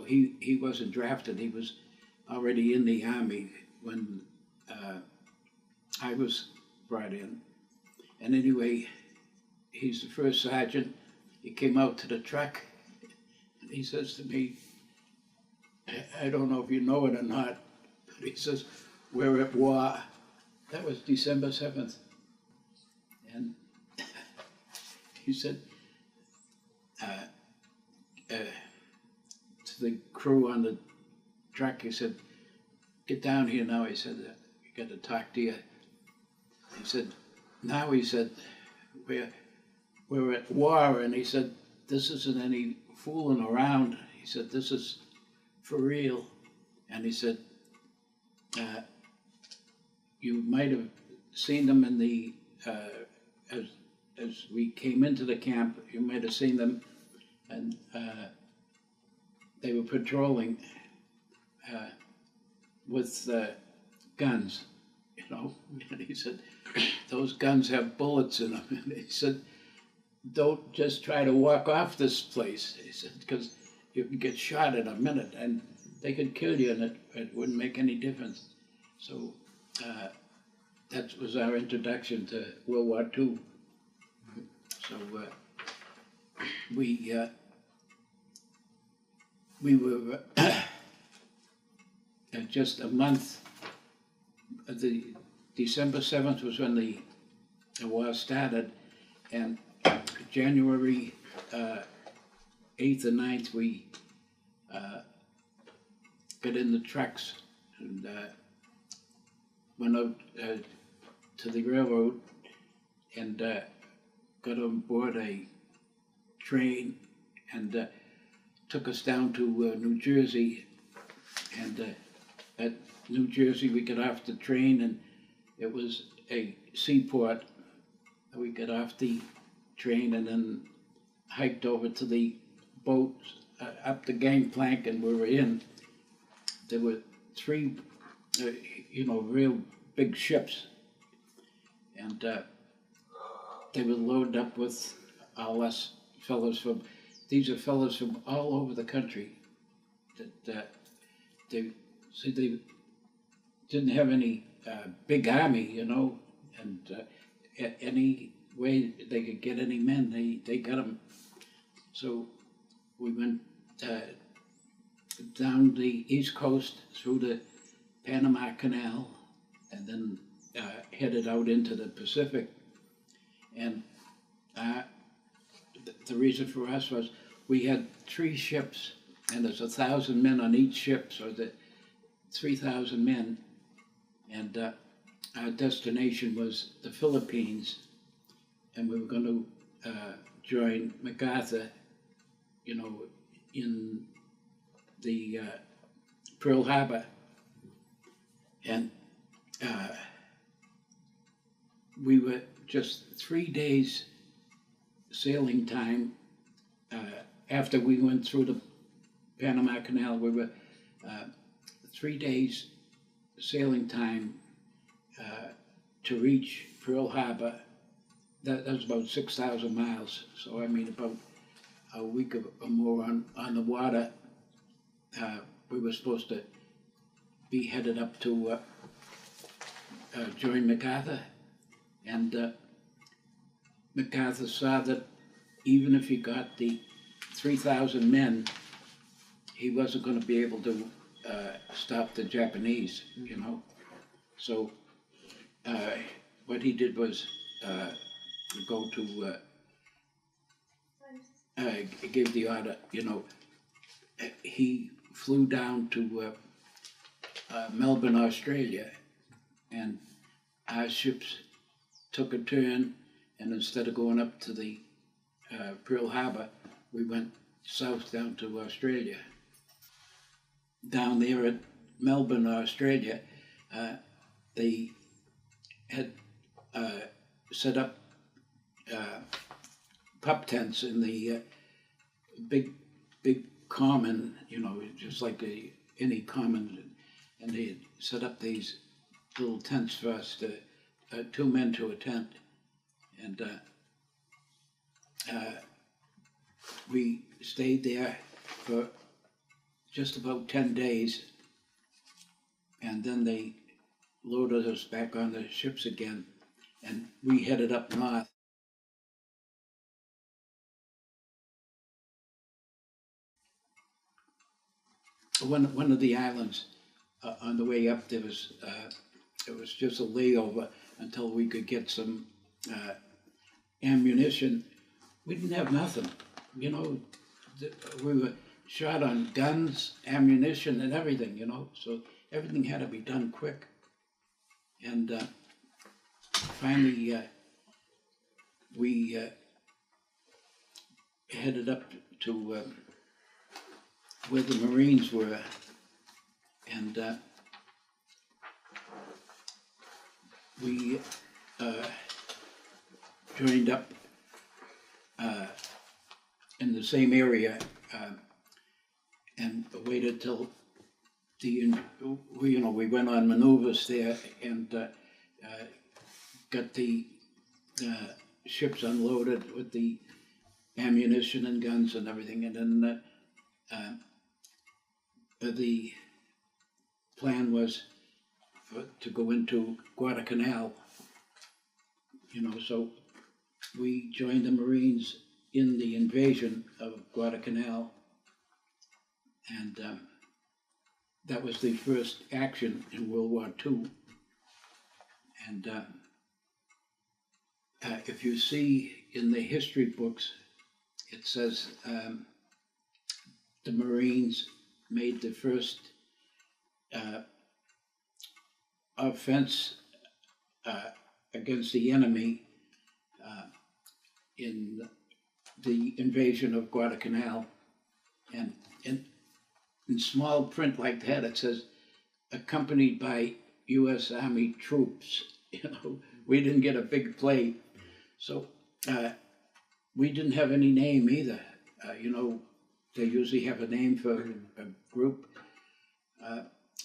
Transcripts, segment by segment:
he wasn't drafted. He was already in the Army when I was brought in. And anyway, he's the first sergeant. He came out to the truck, and he says to me, I don't know if you know it or not, but he says, we're at war. That was December 7th. And he said to the crew on the truck, he said, get down here now. He said, I got to talk to you. He said, now, he said, we're at war. And he said, this isn't any fooling around. He said, this is for real. And he said, you might have seen them in the, as we came into the camp, you might have seen them, and they were patrolling with guns, you know. And he said, those guns have bullets in them. And he said, don't just try to walk off this place. He said, because you can get shot in a minute and they could kill you, and it wouldn't make any difference. So that was our introduction to World War II. So we were just a month. The December 7th was when the war started, and January 8th and 9th we got in the trucks and went out to the railroad and got on board a train and took us down to New Jersey. And at New Jersey we got off the train, and it was a seaport. We got off the train and then hiked over to the boat, up the gangplank, and we were in. There were three, real big ships, and they were loaded up with all us fellows from. These are fellows from all over the country. That they didn't have any big army, you know, and any way they could get any men, they got them. So we went down the East Coast through the Panama Canal, and then headed out into the Pacific. And the reason for us was we had 3 ships, and there's 1,000 men on each ship, so that 3,000 men. And our destination was the Philippines, and we were going to join MacArthur, you know, in the Pearl Harbor. And we were just 3 days sailing time after we went through the Panama Canal. We were 3 days sailing time to reach Pearl Harbor. That was about 6,000 miles. So I mean, about a week or more on the water. We were supposed to be headed up to join MacArthur, and MacArthur saw that even if he got the 3,000 men, he wasn't going to be able to stop the Japanese, you know. So what he did was go to give the order, you know. He flew down to Melbourne, Australia, and our ships took a turn, and instead of going up to the Pearl Harbor, we went south down to Australia. Down there at Melbourne, Australia, they had set up pup tents in the big common, you know, just like any common, and they had set up these little tents for us, 2 men to a tent, and we stayed there for just about 10 days, and then they loaded us back on the ships again, and we headed up north. One of the islands on the way up, there was it was just a layover until we could get some ammunition. We didn't have nothing, you know. We were short on guns, ammunition, and everything, you know. So everything had to be done quick. And finally, we headed up to where the Marines were, and we joined up in the same area and waited till we went on maneuvers there and got the ships unloaded with the ammunition and guns and everything, and then the plan was to go into Guadalcanal, you know, so we joined the Marines in the invasion of Guadalcanal, and that was the first action in World War II. And if you see in the history books, it says the Marines made the first offense against the enemy in the invasion of Guadalcanal, and in small print like that it says accompanied by U.S. Army troops. You know, we didn't get a big play, so we didn't have any name either. You know, they usually have a name for a group.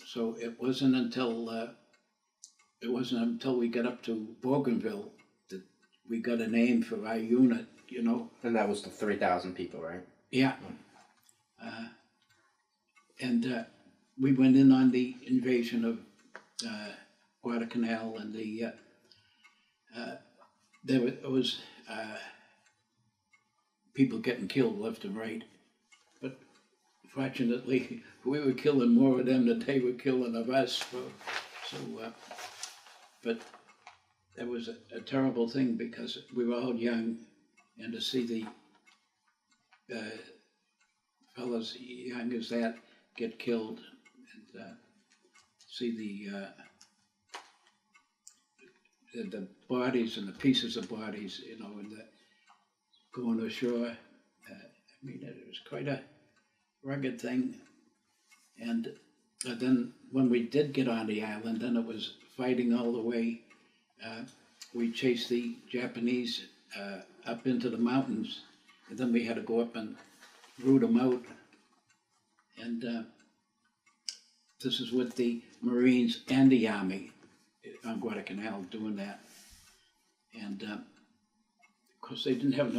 So it wasn't until we got up to Bougainville that we got a name for our unit, you know. And that was the 3,000 people, right? Yeah. And we went in on the invasion of Guadalcanal, and there was people getting killed left and right. But fortunately, we were killing more of them than they were killing of us. But that was a terrible thing because we were all young, and to see the fellas young as that get killed, and see the bodies and the pieces of bodies, you know, and going ashore. I mean, it was quite a rugged thing. And then when we did get on the island, then it was fighting all the way. We chased the Japanese up into the mountains, and then we had to go up and root them out. And this is with the Marines and the Army on Guadalcanal doing that. And of course, they didn't have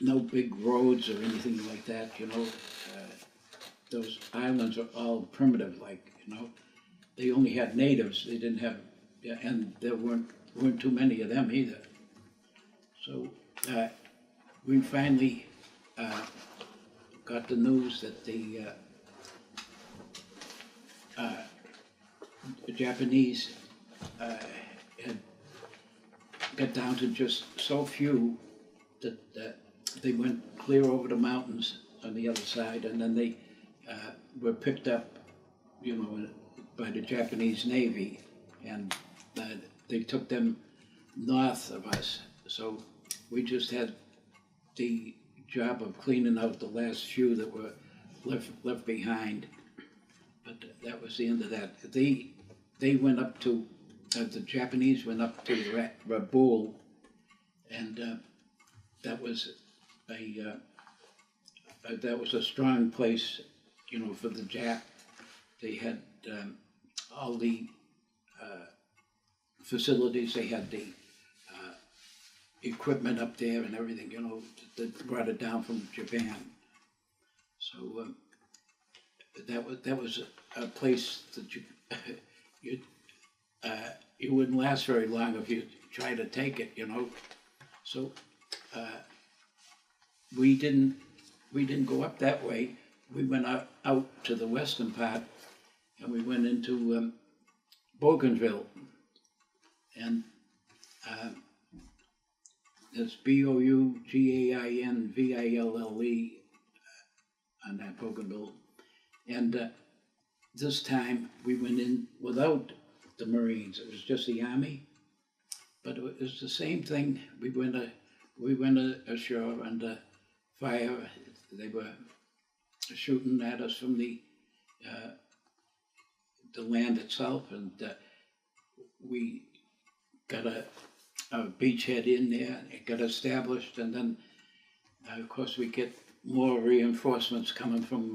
no big roads or anything like that, you know. Those islands are all primitive, like, you know. They only had natives. They didn't have, and there weren't too many of them either. So we finally got the news that the Japanese had got down to just so few that they went clear over the mountains on the other side, and then they were picked up, you know, by the Japanese Navy, and they took them north of us. So we just had the job of cleaning out the last few that were left behind. But that was the end of that. They went up to the Japanese went up to Rabaul, and that was a strong place, you know, for the Jap. They had all the facilities. They had the equipment up there and everything, you know, that brought it down from Japan. So that was a place that you you wouldn't last very long if you try to take it, you know. So we didn't go up that way. We went out to the western part, and we went into Bougainville, and it's Bougainville on that Bougainville. And this time we went in without the Marines. It was just the Army, but it was the same thing. We went ashore under fire. They were shooting at us from the land itself, and we got a beachhead in there. It got established, and then of course we get more reinforcements coming from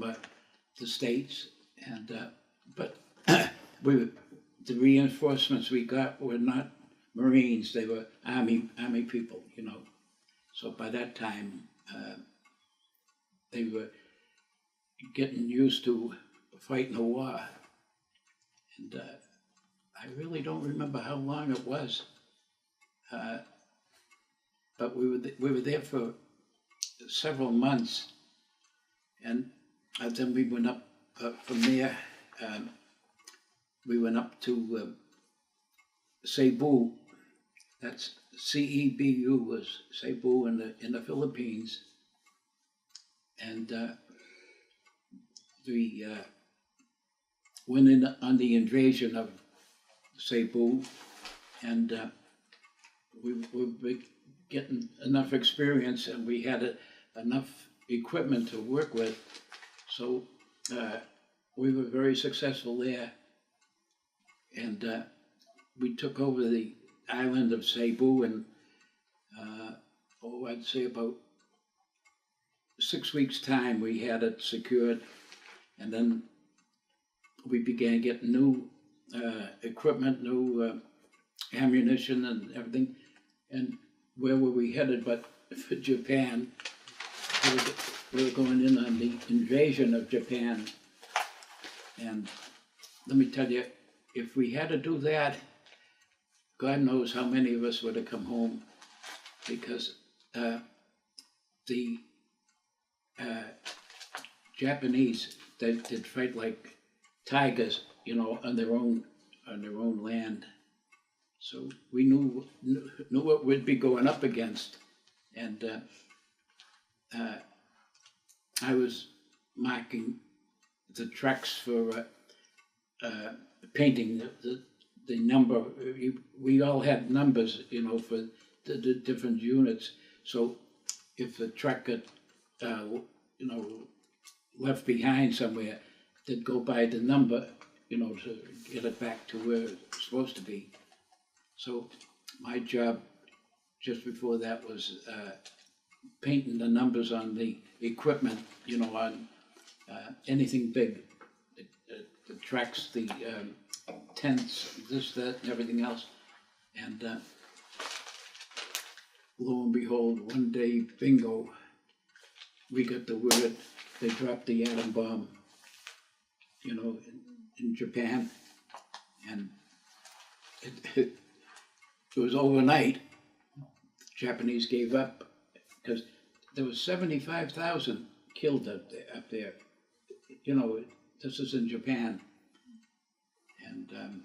the States, and but the reinforcements we got were not Marines; they were Army people, you know. So by that time, they were getting used to fighting a war, and I really don't remember how long it was, but we were there for several months, and then we went up from there. We went up to Cebu. That's CEBU, was Cebu in the Philippines, and we went in on the invasion of Cebu, and we were getting enough experience, and we had enough equipment to work with, so we were very successful there, and we took over the island of Cebu in, I'd say about 6 weeks' time. We had it secured, and then we began getting new equipment, new ammunition and everything. And where were we headed but for Japan? We were going in on the invasion of Japan. And let me tell you, if we had to do that, God knows how many of us would have come home, because the Japanese, they'd fight like tigers, you know, on their own land. So we knew what we'd be going up against, and I was marking the tracks for painting the number. We all had numbers, you know, for the different units. So if the truck got, you know, left behind somewhere, they'd go by the number, you know, to get it back to where it's supposed to be. So my job just before that was painting the numbers on the equipment, you know, on anything big, the tracks, the tents, this, that, and everything else. And lo and behold, one day, bingo, we got the word they dropped the atom bomb, you know, in Japan. And it was overnight. The Japanese gave up because there was 75,000 killed up there. You know, this is in Japan. And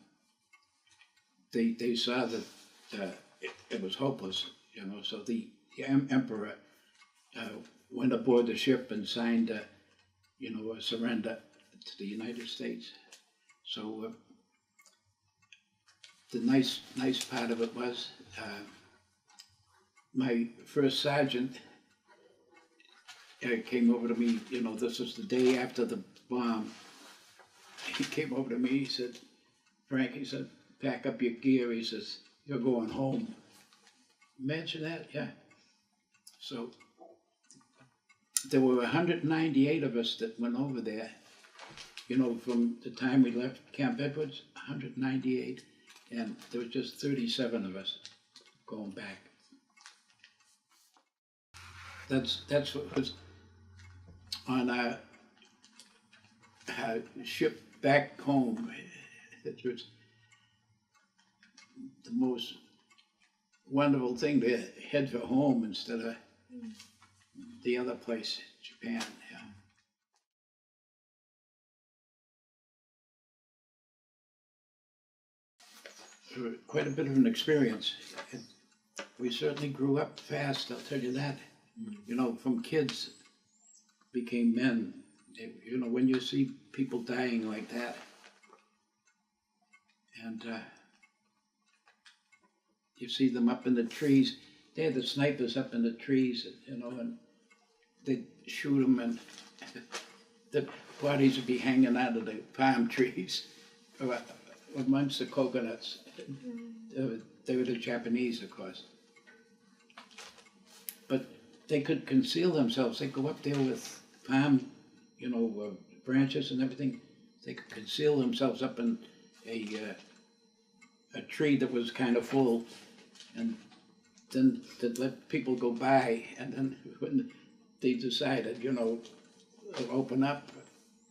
they saw that it was hopeless, you know, so the emperor went aboard the ship and signed, you know, a surrender to the United States. So the nice part of it was my first sergeant came over to me, you know, this was the day after the bomb. He came over to me, he said, Frank, he said, pack up your gear, he says, you're going home. Imagine that, yeah. So there were 198 of us that went over there, you know, from the time we left Camp Edwards, 198, and there was just 37 of us going back. That's what was on shipped back home. It was the most wonderful thing to head for home instead of the other place, Japan. Yeah. So quite a bit of an experience. We certainly grew up fast, I'll tell you that. You know, from kids became men. You know, when you see people dying like that, and you see them up in the trees. They had the snipers up in the trees, you know, and they'd shoot them, and the bodies would be hanging out of the palm trees or amongst the coconuts. They were the Japanese, of course. But they could conceal themselves. They'd go up there with palm, you know, branches and everything. They could conceal themselves up in a tree that was kind of full, and then they'd let people go by, and then when they decided, you know, to open up,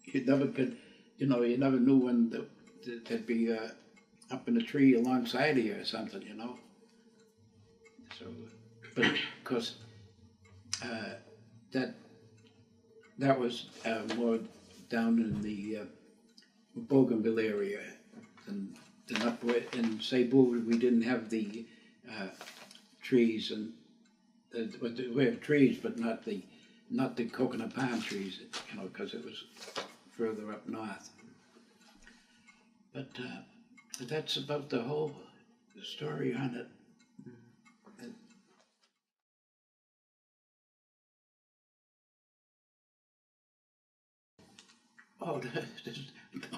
you never could, you know, you never knew when they'd be up in a tree alongside of you or something, you know. So, but of course, that was more down in the Bougainville area than up in Cebu. We didn't have the trees, and we have trees, but not the coconut palm trees, you know, because it was further up north. But that's about the whole story on it.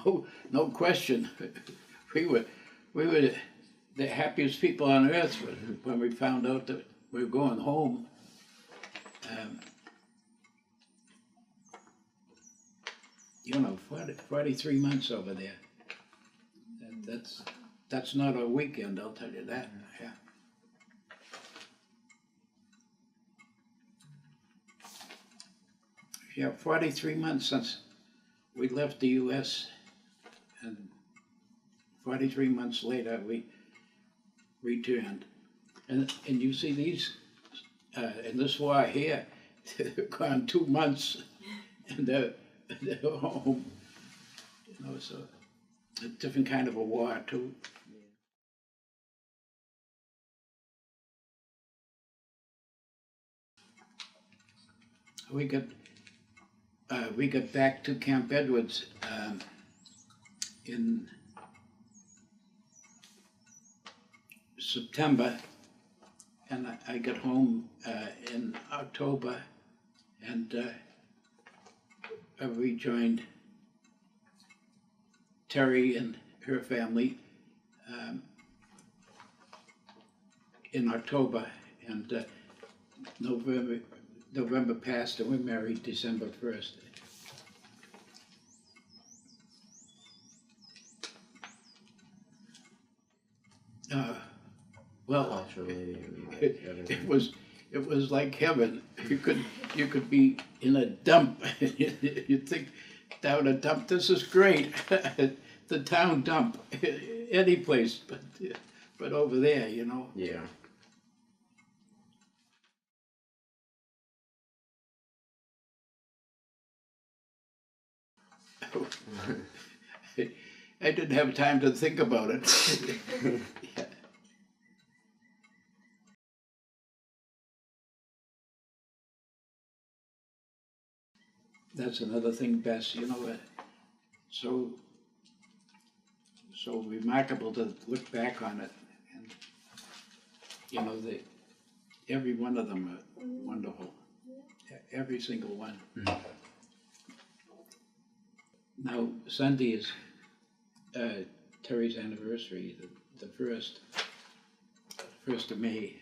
Oh, no question. We were the happiest people on earth when we found out that we were going home. You know, 43 months over there. That's not a weekend, I'll tell you that. Yeah. Yeah, 43 months since we left the U.S. and 43 months later we returned. And you see these, in this war here, they've gone 2 months and they're home. You know, so a different kind of a war too. We got back to Camp Edwards in September, and I got home in October, and I rejoined Terry and her family in October, and November passed, and we married December 1st. Well, it was like heaven. You could be in a dump. You'd think, down a dump, this is great. The town dump, any place, but over there, you know. Yeah. I didn't have time to think about it. Yeah. That's another thing, Bess, you know, so remarkable to look back on it, and you know, every one of them are wonderful, every single one. Now Sunday is Terry's anniversary, the first of May.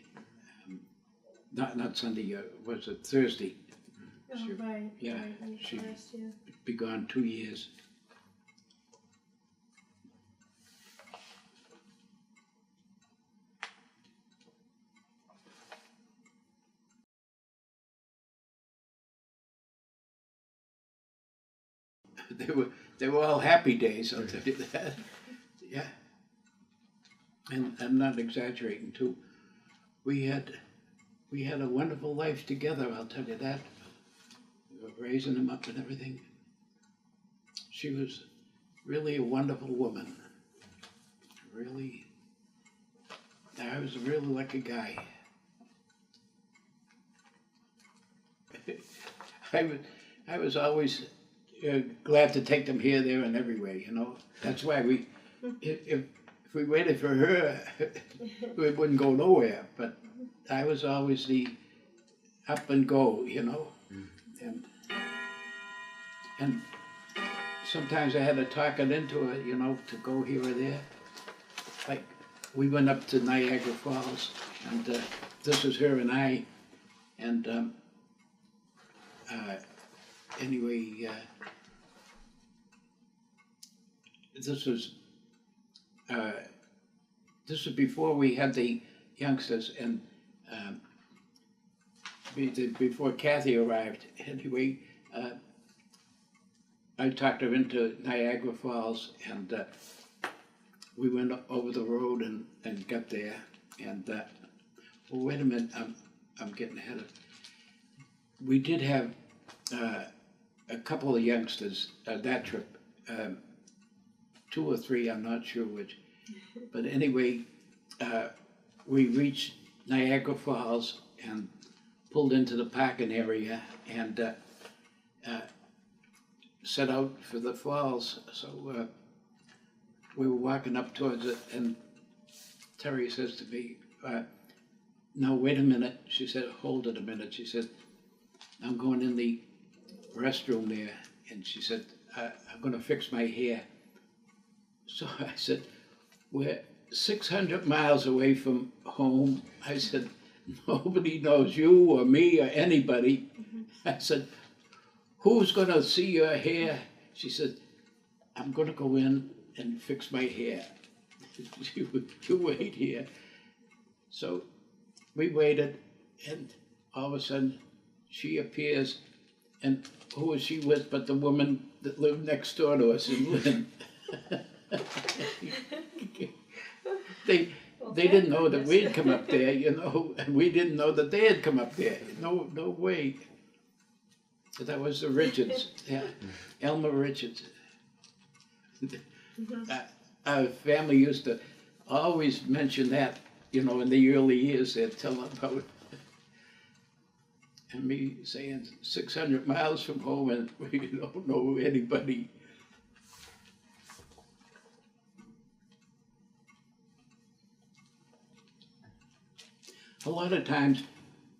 Not Sunday. Was it Thursday? Oh, right. Yeah, Right, she'd last year. be gone 2 years. they were all happy days, I'll tell you that. Yeah. And I'm not exaggerating too. We had a wonderful life together, I'll tell you that. We were raising him up and everything. She was really a wonderful woman. Really, I was a really lucky guy. I was always glad to take them here, there, and everywhere, you know. That's why if we waited for her, we wouldn't go nowhere. But I was always the up and go, you know. And sometimes I had to talk it into it, you know, to go here or there. Like, we went up to Niagara Falls, and this was her and I, and anyway, this was before we had the youngsters, and before Kathy arrived. Anyway, I talked her into Niagara Falls, and we went over the road and got there, and well, wait a minute, I'm getting ahead of. We did have a couple of youngsters that trip, 2 or 3, I'm not sure which, but anyway, we reached Niagara Falls and pulled into the parking area and set out for the falls. So we were walking up towards it, and Terry says to me, "No, wait a minute." She said, "Hold it a minute." She said, "I'm going in the restroom there," and she said, "I'm going to fix my hair." So I said, "We're 600 miles away from home." I said, "Nobody knows you or me or anybody." I said, "Who's going to see your hair?" She said, "I'm going to go in and fix my hair. You wait here." So we waited, and all of a sudden she appears, and who was she with but the woman that lived next door to us in Lynn. They didn't know that we'd come up there, you know, and we didn't know that they had come up there. No way. So that was the Richards, yeah, Elmer Richards. Our family used to always mention that, you know, in the early years. They'd tell about and me saying 600 miles from home and we don't know anybody. A lot of times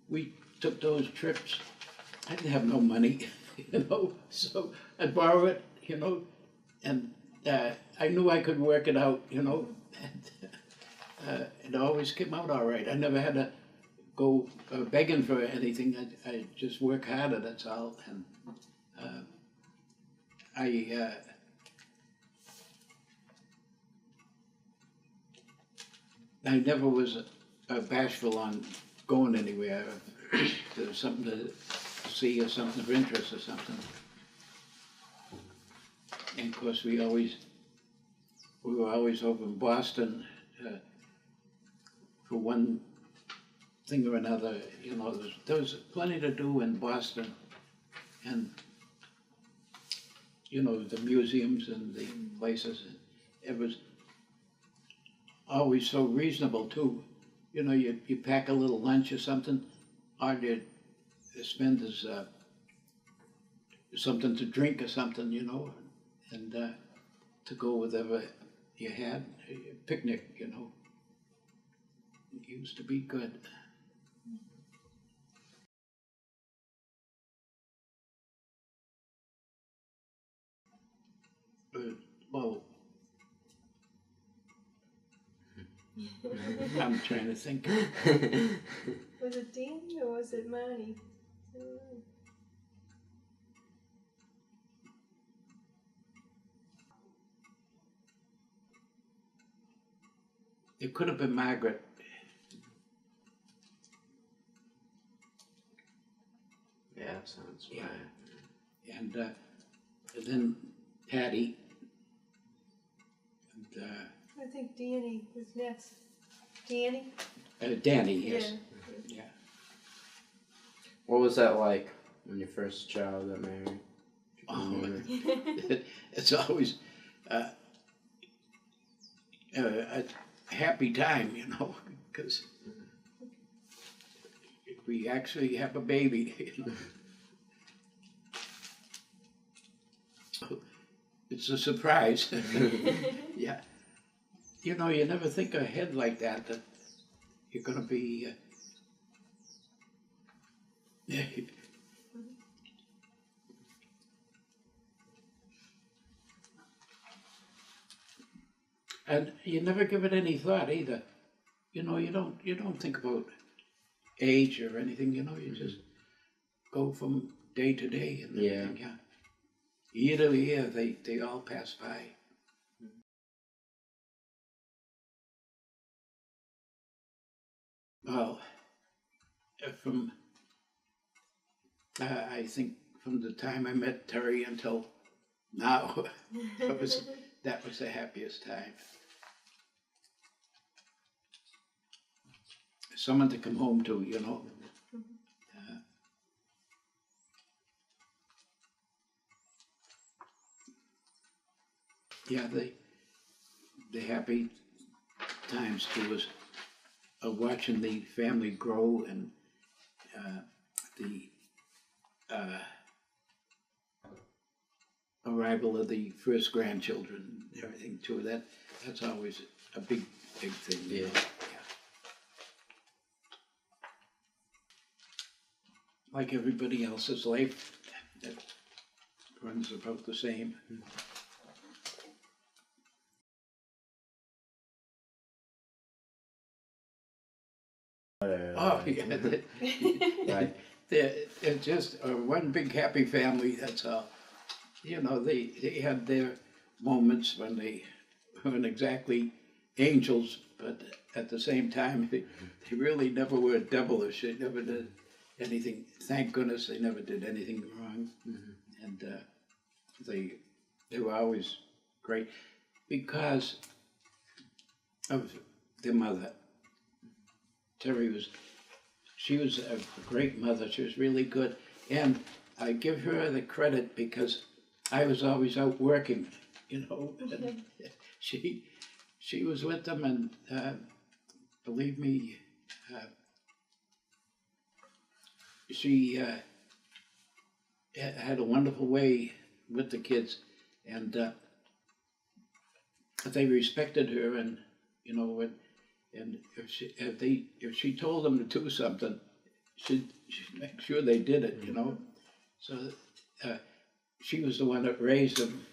we took those trips. I didn't have no money, you know, so I'd borrow it, you know, and I knew I could work it out, you know, and it always came out all right. I never had to go begging for anything. I just work harder, that's all. And I never was bashful on going anywhere. There's something to see or something of interest or something. And of course we were always over in Boston for one thing or another. You know, there was plenty to do in Boston, and you know, the museums and the places. It was always so reasonable too. You know, you pack a little lunch or something, all you spend is something to drink or something, you know, and to go whatever you had, a picnic, you know. It used to be good. Well, I'm trying to think. Was it Dean or was it Marnie? It could have been Margaret. Yeah, that sounds right. And then Patty, and I think Danny was next. Danny? Danny, yes. Yeah. Yeah. What was that like when your first child got married? Oh, it's always a happy time, you know, because we actually have a baby. You know? It's a surprise. Yeah. You know, you never think ahead like that you're going to be. And you never give it any thought either. You know, you don't think about age or anything. You know, you just go from day to day and everything. Yeah. Year to year, they all pass by. Well, from I think from the time I met Terry until now, that was the happiest time. Someone to come home to, you know. Yeah, the happy times too was watching the family grow and the arrival of the first grandchildren and everything too. That's always a big thing. Yeah. Like everybody else's life, that runs about the same. Oh, yeah. Right. They're just one big happy family, that's all. You know, they had their moments when they weren't exactly angels, but at the same time, they really never were devilish. They never did anything. Thank goodness they never did anything wrong. And they were always great because of their mother. Terry she was a great mother. She was really good. And I give her the credit because I was always out working, you know. And she was with them, and believe me, she had a wonderful way with the kids, and they respected her, and you know, and if she told them to do something, she'd make sure they did it, you know. So she was the one that raised them,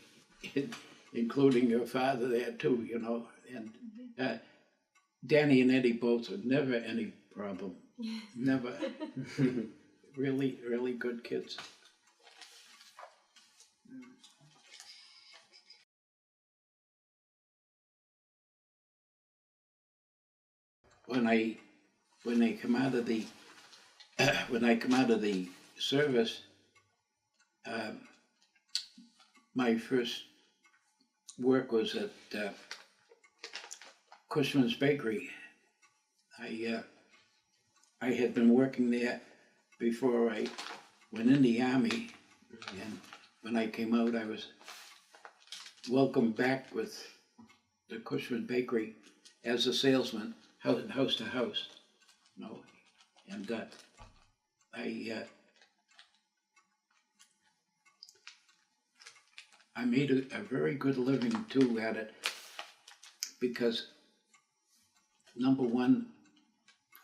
including her father there too, you know. And Danny and Eddie both were never any problem, never. Really, really good kids. When they come out of the when I come out of the service, my first work was at Cushman's Bakery. I had been working there before I went in the Army, and when I came out, I was welcomed back with the Cushman Bakery as a salesman, house to house, you know, and I made a very good living too at it, because number one,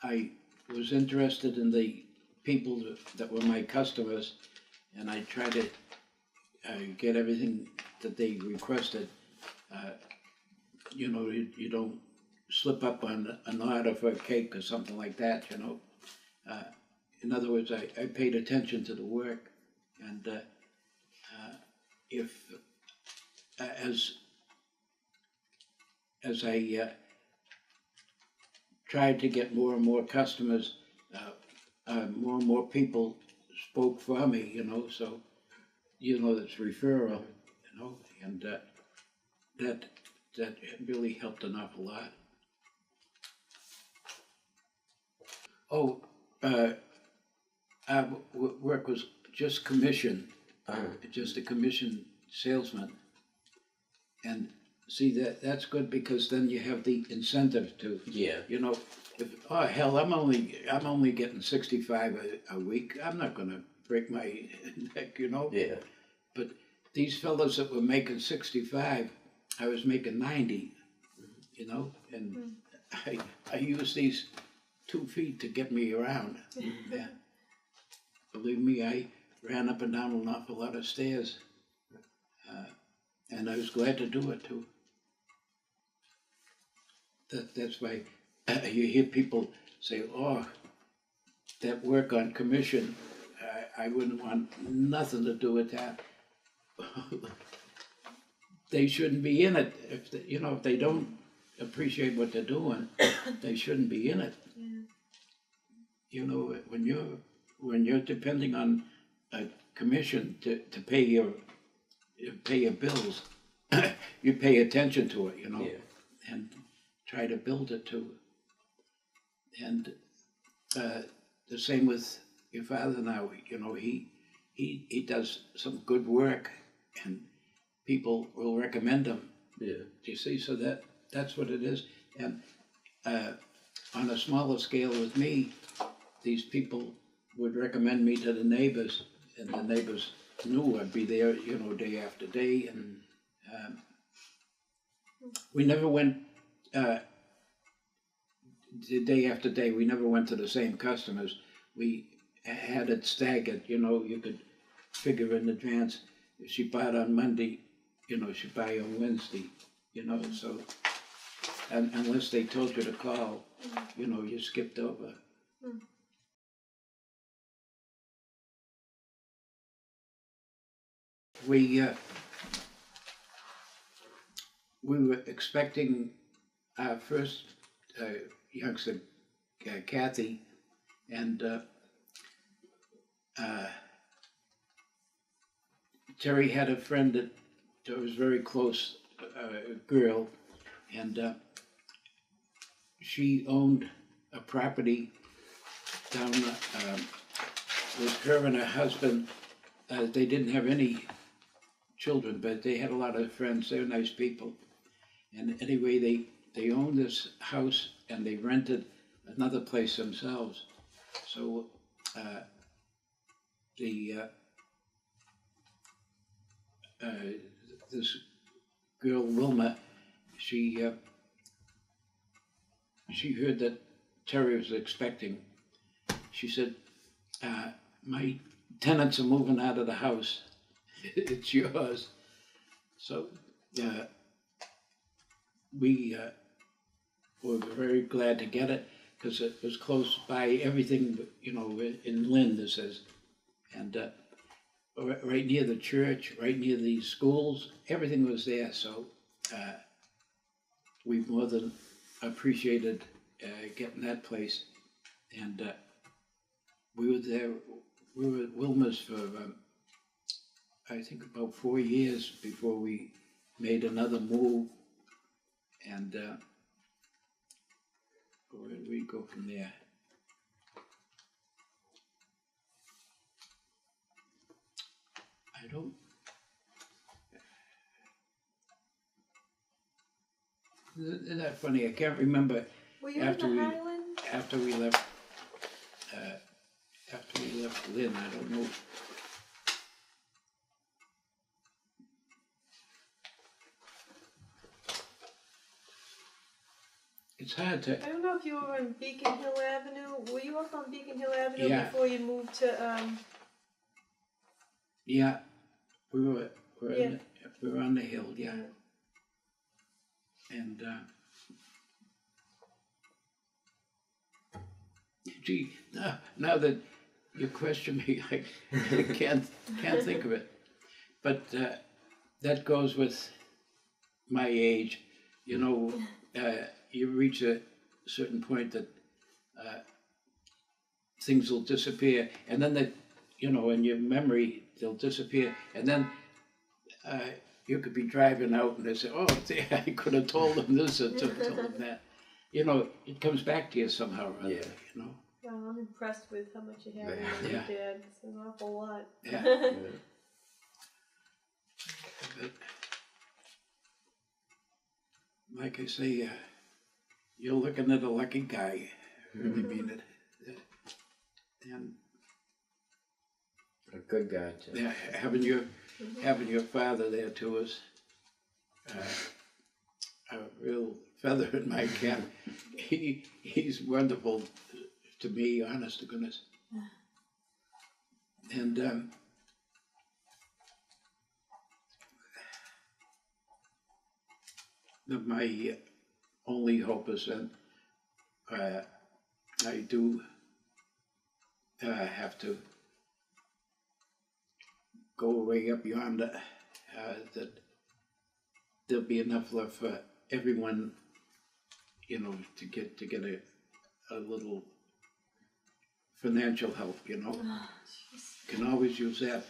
I was interested in the people that were my customers, and I tried to get everything that they requested. You know, you don't slip up on an order for a cake or something like that, you know. In other words, I paid attention to the work, and if as I tried to get more and more customers, more and more people spoke for me, you know, so, you know, it's referral. you know, and that really helped an awful lot. Oh, our work was just commission, just a commission salesman, and see that's good because then you have the incentive to, Yeah. you know, if, oh hell, I'm only getting 65 a week. I'm not gonna break my neck, you know. Yeah. But these fellows that were making 65, I was making 90, you know, and I used these 2 feet to get me around. Yeah. Believe me, I ran up and down an awful lot of stairs, and I was glad to do it too. That's why you hear people say, "Oh, that work on commission, I wouldn't want nothing to do with that." They shouldn't be in it. If they, you know, if they don't appreciate what they're doing, they shouldn't be in it. Yeah. You know, when you're depending on a commission to pay your bills, you pay attention to it, you know, and try to build it too. And the same with your father now. You know, he does some good work, and people will recommend him. Yeah. Do you see? So that's what it is. And on a smaller scale with me, these people would recommend me to the neighbors, and the neighbors knew I'd be there, you know, day after day. And we never went day after day. We never went to the same customers. We had it staggered, you know. You could figure in advance. If she bought on Monday, you know, she'd buy on Wednesday, you know. So, and unless they told you to call, you know, you skipped over. We were expecting our first youngster, Kathy, and Terry had a friend that was very close, girl, and she owned a property down with her and her husband. They didn't have any children, but they had a lot of friends. They were nice people. And anyway, they owned this house and they rented another place themselves. So this girl Wilma, she heard that Terry was expecting. She said, "My tenants are moving out of the house. It's yours." So we were very glad to get it because it was close by everything, you know, in Lynn, this is, and right near the church, right near the schools, everything was there. So we more than appreciated getting that place, and we were there. We were at Wilma's for I think about 4 years before we made another move, and where did we go from there? I don't. Isn't that funny? I can't remember. Were you After in the we- Highlands? After we left Lynn, I don't know. It's hard to. I don't know if you were on Beacon Hill Avenue. Were you up on Beacon Hill Avenue Yeah. before you moved to? Yeah, we were Yeah. we were on the hill, yeah, and gee, now that you question me, I can't think of it, but that goes with my age, you know. You reach a certain point that things will disappear, and then that, you know, in your memory they'll disappear, and then you could be driving out and they say, oh, see, I could have told them this or told them that. You know, it comes back to you somehow or other, Yeah. you know. Well, I'm impressed with how much you have Yeah. in your Yeah. dad. It's an awful lot. Yeah. Yeah. But like I say, you're looking at a lucky guy. I really mean it. And A good guy too. yeah, having your father there too is a real feather in my cap. He's wonderful to me, honest to goodness. And my only hope is that I do have to go way up yonder, that there'll be enough left for everyone, you know, to get a little financial help, you know. Can always use that.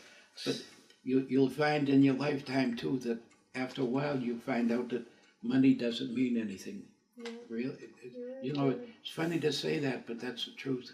But you'll find in your lifetime too that after a while you find out that money doesn't mean anything. Yeah. Really, Yeah, you know, yeah. it's funny to say that, but that's the truth.